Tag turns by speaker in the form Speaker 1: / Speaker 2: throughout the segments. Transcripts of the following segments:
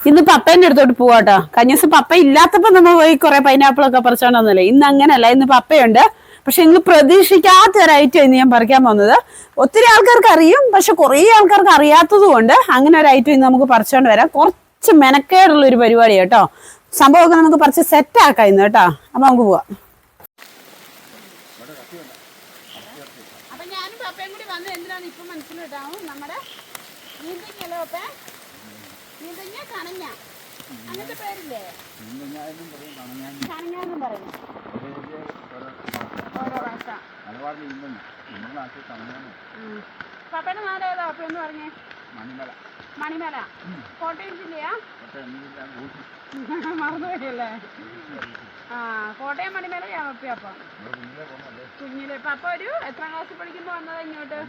Speaker 1: ഇന്ന് പപ്പേന്റെ അടുത്തോട്ട് പോവാട്ടോ. കഴിഞ്ഞ ദിവസം പപ്പ ഇല്ലാത്തപ്പോ നമ്മൾ പോയി കുറെ പൈനാപ്പിളൊക്കെ പറിച്ചോണ്ട് വന്നല്ലേ. ഇന്ന് അങ്ങനല്ല, ഇന്ന് പപ്പയുണ്ട്. പക്ഷെ നിങ്ങൾ പ്രതീക്ഷിക്കാത്ത ഒരു ഐറ്റം ഇന്ന് ഞാൻ പറിക്കാൻ പോകുന്നത്. ഒത്തിരി ആൾക്കാർക്ക് അറിയും, പക്ഷെ കുറേ ആൾക്കാർക്ക് അറിയാത്തത് കൊണ്ട് അങ്ങനെ ഒരു ഐറ്റം ഇന്ന് നമുക്ക് പറിച്ചോണ്ട് വരാം. കുറച്ച് മെനക്കേടുള്ള ഒരു പരിപാടി കേട്ടോ. സംഭവമൊക്കെ നമുക്ക് പറിച്ച് സെറ്റ് ആക്കാം ഇന്ന് കേട്ടോ. അപ്പൊ നമുക്ക് പോവാം. അപ്പൊ ഞാനും പപ്പയും കൂടി വന്നത് എന്തിനാണ് ഇപ്പൊ മനസ്സിലാവും. നമ്മുടെ നീന്തങ്ങല്ലോ പപ്പേ, നീന്തങ്ങ കണഞ്ഞ അങ്ങനത്തെ പേരില്ലേ? കണഞ്ഞാന്നും പറയും ഓരോ ഭാഷ. പപ്പയുടെ നാട് ഏതാ പപ്പ എന്ന് പറഞ്ഞേ? മണിമല. കോട്ടയം ജില്ലയാ? മറന്നുപോയല്ലേ? ആ, കോട്ടയം മണിമലയാ പപ്പ. അപ്പം കുഞ്ഞിലെ പപ്പ ഒരു എത്രാം ക്ലാസ്സിൽ പഠിക്കുമ്പോ വന്നതാ ഇങ്ങോട്ട്?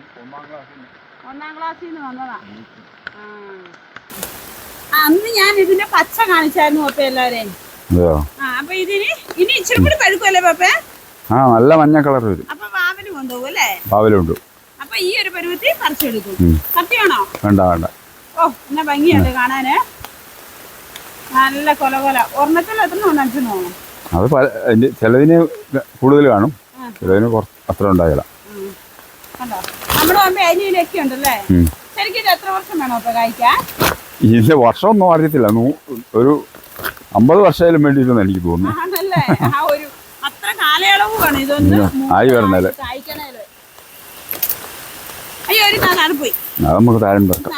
Speaker 1: 1ാം ക്ലാസ്സിൽ നിന്ന് വന്നതാ. അന്ന് ഞാൻ ഇതിന്റെ പച്ച കാണിച്ചായിരുന്നു പപ്പ എല്ലാവരെയും. അപ്പൊ ഇതിന് ഇനി ഇച്ചിരി കൂടി പഴുക്കുമല്ലേ പപ്പ?
Speaker 2: നല്ല മഞ്ഞ കളർ വരും.
Speaker 1: അപ്പൊ വാവല് കൊണ്ടുപോകും അല്ലേ?
Speaker 2: വാവലുണ്ട്.
Speaker 1: അപ്പൊ ഈ ഒരു പരുവത്തിൽ പറിച്ചെടുക്കും. സത്യമാണോ?
Speaker 2: വേണ്ട വേണ്ട.
Speaker 1: ഓ, എന്നാ ഭംഗിയുണ്ട് കാണാന്. നല്ല കൊല കൊല. ഒരെണ്ണത്തിൽ എത്ര ഉണ്ടെന്നോ?
Speaker 2: അത് ചിലതിന് കൂടുതൽ കാണും, ചിലതിന് അത്ര ഉണ്ടാകില്ല.
Speaker 1: കണ്ടോ, നമ്മുടെ അമ്മ അരിയിലൊക്കെ ഉണ്ടല്ലേ. ശരിക്കും ഇത് എത്ര വർഷം വേണോ അപ്പൊ കായ്ക്കാൻ?
Speaker 2: ഇതിന്റെ വർഷമൊന്നും അറിയത്തില്ല. ഒരു 50 വർഷമായാലും വേണ്ടിയിട്ടെന്ന് എനിക്ക് തോന്നുന്നു.
Speaker 1: ആണല്ലേ? ആ ഒരു അത്ര കാലയളവ് വേണം ഇതൊന്ന്
Speaker 2: ആയി വരണല്ലേ
Speaker 1: കായ്ക്കണേല്. അയ്യോ, ഒരു നാലാണ് പോയി.
Speaker 2: അത് നമുക്ക് താഴെ വെക്കാം.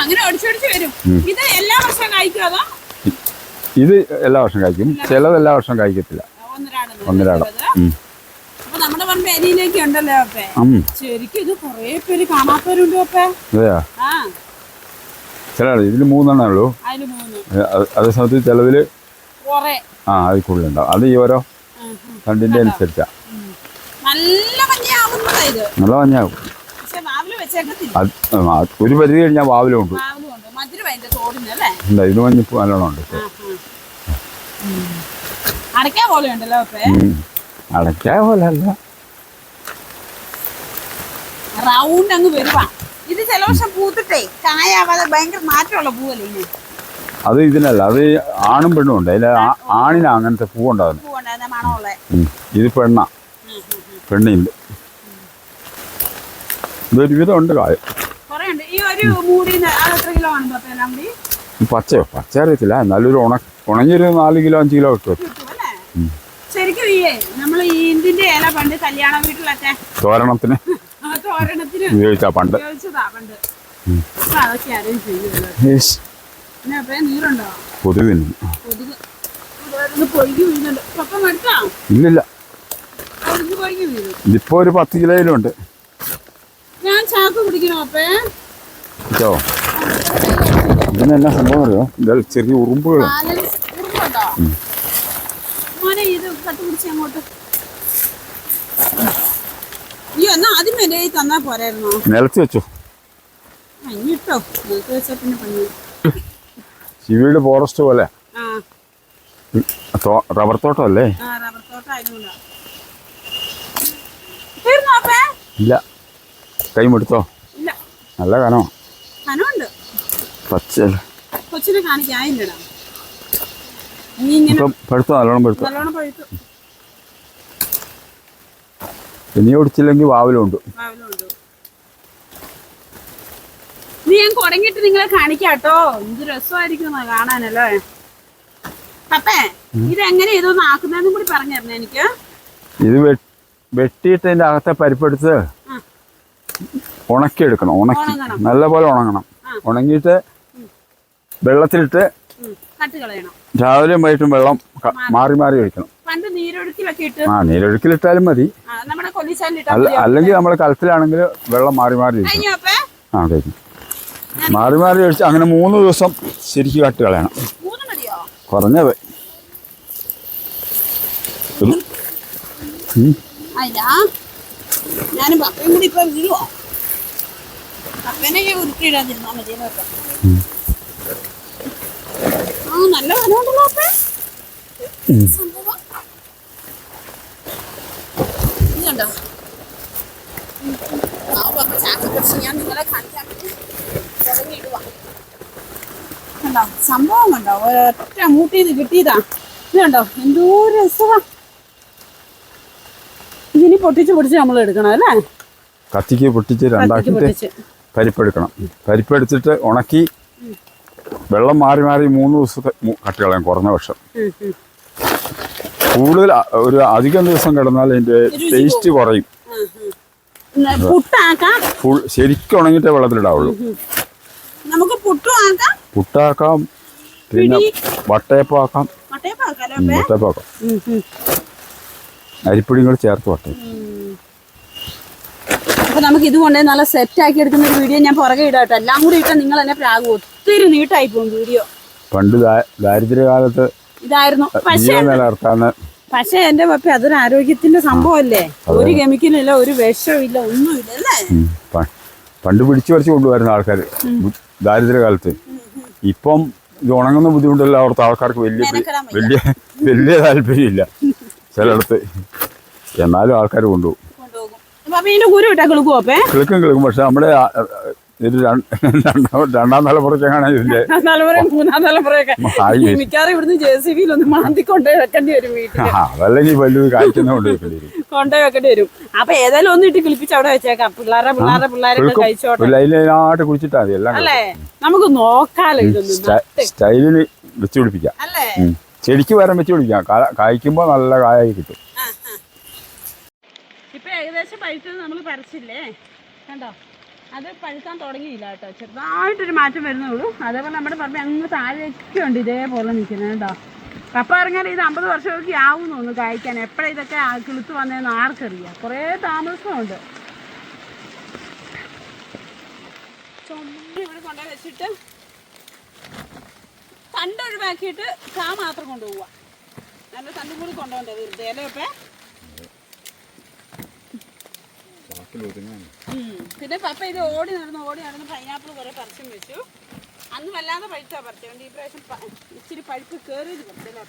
Speaker 1: അങ്ങനെ ഒടിച്ചൊടിച്ച് വരും. ഇത് എല്ലാ വർഷവും കായ്ക്കും അതോ?
Speaker 2: ഇത് എല്ലാ വർഷം കായ്ക്കും, ചിലത് എല്ലാ വർഷം കായ്ക്കത്തില്ല. ഒന്നരാടം.
Speaker 1: അപ്പൊ നമ്മുടെ പറമ്പ് അരിയിലേക്ക് ഉണ്ടല്ലോ അപ്പേ. ശരിക്കും ഇത് കൊറേ പേര് കാണാത്തവരുണ്ട് അപ്പേ.
Speaker 2: ചില ഇതില് 3 എണ്ണേ ഉള്ളൂ. അതേ സമയത്ത് ചിലതില് അതിൽ കൂടുതലുണ്ടാവും. അത് ഈ ഓരോ തണ്ടിന്റെ അനുസരിച്ചാ. നല്ല മഞ്ഞാവും. ഒരു പരിധി കഴിഞ്ഞാൽ വാവിലും ഉണ്ട്. ഇത് മഞ്ഞിപ്പൂ നല്ലോണം ഉണ്ട്.
Speaker 1: അടയ്ക്ക പോലെ
Speaker 2: അല്ല,
Speaker 1: റൗണ്ട് അങ്ങ് വരുവാ. ഇത് ചില വർഷം പൂത്തിട്ടേ കായാവാതെ ഭയങ്കര മാറ്റമുള്ള പൂവല്ലേ ഇത്?
Speaker 2: അത് ഇതിനല്ല, അത് ആണും പെണ്ണും ഉണ്ട്. അതിൽ ആണിനാ അങ്ങനത്തെ പൂവുണ്ടാകുന്നത്. ഇത് പെണ്ണിണ്ട്. ഇതൊരു വിധം ഉണ്ട് കായം. പച്ച അറിയത്തില്ല, എന്നാലും ഒരു ഉണങ്ങിയൊരു 4 കിലോ 5 കിലോ കിട്ടും.
Speaker 1: ശരിക്കും നമ്മൾ ഇതിന്റെ ഇല പണ്ട് കല്യാണ വീട്ടിലൊക്കെ
Speaker 2: തോരണത്തിന് ഉപയോഗിച്ചാ പണ്ട്. കൊതുക് ഇല്ലില്ല. ഇതിപ്പോ ഒരു 10 കിലോയിലും ഉണ്ട്.
Speaker 1: ഞാൻ ചാക്ക് പിടിക്കണോ അപ്പേ?
Speaker 2: ഇതിന് എന്നാ സംഭവം അറിയോ? ഇത് ചെറിയ ഉറുമ്പുകൾ. നിലത്ത് വെച്ചോ. ശിവീട് ഫോറസ്റ്റ് പോലെ റബ്ബർ തോട്ടം അല്ലേ? ഇല്ല, കൈമെടുത്തോ. നല്ല കനോ പച്ച പഴുത്തോ? നല്ലോണം പഴുത്തു. ഇനി ഓടിച്ചില്ലെങ്കിൽ വാവിലുണ്ട്.
Speaker 1: ഞാൻ കുടങ്ങിട്ട് നിങ്ങളെ കാണിക്കാട്ടോ. എന്ത് രസമായിരിക്കും കാണാനല്ലേ പപ്പേ. ഇതെങ്ങനെ ഇതൊന്ന് ആക്കുന്നതെന്നും കൂടി പറഞ്ഞു തരണേ എനിക്ക്.
Speaker 2: ഇത് വെട്ടിയിട്ട് അതിന്റെ അകത്തെ പരിപ്പെടുത്ത് ഉണക്കിയെടുക്കണം. നല്ലപോലെ ഉണങ്ങണം. ഉണങ്ങിയിട്ട് വെള്ളത്തിലിട്ട് രാവിലെയും വൈകിട്ടും വെള്ളം മാറി മാറി ഒഴിക്കണം. നീരൊഴുക്കിലിട്ടാലും മതി, അല്ലെങ്കിൽ നമ്മൾ കലത്തിലാണെങ്കിൽ വെള്ളം മാറി മാറി ഒഴിക്കണം. കഴിക്കും. മാറി മാറി ഒഴിച്ച് അങ്ങനെ 3 ദിവസം ശരിക്കും കട്ട് കളയണം. കുറഞ്ഞത്
Speaker 1: ഞാനും പപ്പയും കൂടി ഇപ്പൊ വീഴുവോ? പപ്പനെ ഉരുട്ടിയിടാതിരുന്നാ മതി. നല്ല വനമുണ്ടല്ലോ അപ്പേ. ഇതുണ്ടോ? പപ്പ ചാക്ക് പിടിച്ച് ഞാൻ നിങ്ങളെ കാണിക്കാൻ വേണ്ടി തുടങ്ങിയിടുവാ. കണ്ടോ സംഭവം കണ്ടോ ഒരൊറ്റ മൂട്ടിന്ന് കിട്ടിയതാ. ഇത് കണ്ടോ എന്തോ രസമാ. ഇതിനി പൊട്ടിച്ച് നമ്മൾ എടുക്കണം അല്ലേ?
Speaker 2: കത്തിക്ക് പൊട്ടിച്ച് രണ്ടാക്കിയിട്ട് പരിപ്പെടുക്കണം. പരിപ്പെടുത്തിട്ട് ഉണക്കി വെള്ളം മാറി മാറി 3 ദിവസത്തെ കട്ടുകളയാം കുറഞ്ഞ പക്ഷം. കൂടുതൽ ഒരു അധികം ദിവസം കിടന്നാൽ അതിന്റെ ടേസ്റ്റ് കുറയും. ശരിക്കും ഉണങ്ങിയിട്ടേ വെള്ളത്തിലിടാവുള്ളൂ.
Speaker 1: നമുക്ക്
Speaker 2: പുട്ടാക്കാം, പിന്നെ വട്ടയപ്പാക്കാം. അരിപ്പൊടിയും കൂടെ ചേർത്ത് വട്ടയും.
Speaker 1: അപ്പൊ നമുക്ക് ഇത് കൊണ്ടേ നല്ല സെറ്റ് ആക്കി എടുക്കുന്ന ഒരു വീഡിയോ ഞാൻ പുറകെ ഇടാട്ടോ. എല്ലാം കൂടി ഇട്ടാൽ നിങ്ങൾ എന്നെ പ്രാഗും. ഒത്തിരി നീട്ടായി പോകും വീഡിയോ.
Speaker 2: പണ്ട് ദാരിദ്ര്യകാലത്ത്
Speaker 1: ഇതായിരുന്നു. പക്ഷെ എന്റെ പപ്പ അതൊരു ആരോഗ്യത്തിന്റെ സംഭവമല്ലേ? ഒരു കെമിക്കലും ഇല്ല, ഒരു വിഷവും ഇല്ല, ഒന്നുമില്ല അല്ലേ?
Speaker 2: പണ്ട് പിടിച്ചു പറിച്ചു കൊണ്ടുവരുന്ന ആൾക്കാർ ദാരിദ്ര്യകാലത്ത്. ഇപ്പം ഇത് ഉണങ്ങുന്ന ബുദ്ധിമുട്ടുള്ള അവിടുത്തെ ആൾക്കാർക്ക് വലിയ താല്പര്യമില്ല ചിലയിടത്ത്. എന്നാലും ആൾക്കാർ കൊണ്ടുപോകും. കിളുക്കും. പക്ഷെ നമ്മുടെ ഇത് രണ്ടാം തലമുറയ്ക്കാണ് ഇതിന്റെ അതല്ലെങ്കിൽ വലുത് കായ്ക്കുന്ന
Speaker 1: കൊണ്ടുപോയി വെക്കേണ്ടി വരും. അപ്പൊ ഏതായാലും ഒന്നിട്ട് കിളിപ്പിച്ച് അവിടെ വെച്ചേക്കാം. പിള്ളേരെ
Speaker 2: കഴിച്ചോട്ടെ. കുടിച്ചിട്ടാ മതി എല്ലാം
Speaker 1: അല്ലേ? നമുക്ക് നോക്കാലോ
Speaker 2: സ്റ്റൈലിന് വെച്ച് പിടിപ്പിക്കാം. ചെടിക്ക് വരം വെച്ച് പിടിക്കാം. കായ്ക്കുമ്പോ നല്ല കായായി കിട്ടും.
Speaker 1: ഇപ്പൊ ഏകദേശം പഴുത്തത് നമ്മൾ പറിച്ചില്ലേ? കണ്ടോ, അത് പഴുക്കാൻ തുടങ്ങിയില്ല കേട്ടോ. ചെറുതായിട്ടൊരു മാറ്റം വരുന്നുള്ളൂ. അതേപോലെ നമ്മുടെ പറമ്പ് അങ്ങ് താഴേക്ക് ഉണ്ട് ഇതേപോലെ നിൽക്കുന്നത് കേട്ടോ. കപ്പ ഇറങ്ങിയാൽ ഇത് 50 വർഷമൊക്കെ ആവും തോന്നുന്നു കായ്ക്കാൻ. എപ്പോഴും ഇതൊക്കെ കിളുത്ത് വന്നതെന്ന് ആർക്കറിയാം. കുറേ താമസമുണ്ട്. ചുമ്മാ ഇവിടെ കൊണ്ടുപോയി വെച്ചിട്ട് തണ്ട് ഒഴിവാക്കിയിട്ട് കാ മാത്രം കൊണ്ടുപോവുക. നല്ല തണ്ടും കൂടി കൊണ്ടുപോകണ്ടേ വെറുതെ ഇലയൊക്കെ. പിന്നെ പപ്പ ഇത് ഓടി നടന്ന് പൈനാപ്പിൾ കുറെ പറിച്ചും വെച്ചു. അന്ന് വല്ലാതെ പഴുത്താ പറിച്ചുകൊണ്ട് ഈ പ്രാവശ്യം ഇച്ചിരി പഴുപ്പ് കയറിയത് പറിച്ചല്ലോ.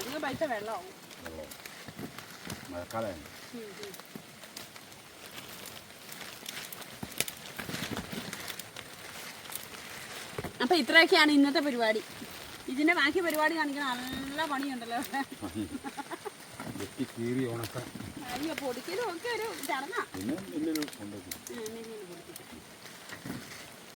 Speaker 1: അധികം പഴുത്ത വെള്ളമാവും. അപ്പൊ ഇത്രയൊക്കെയാണ് ഇന്നത്തെ പരിപാടി. ഇതിന്റെ ബാക്കി പരിപാടി കാണിക്കാൻ നല്ല പണിയുണ്ടല്ലോ. അയ്യോ പൊടിക്കലും ഒക്കെ ഒരു ചടങ്ങാ.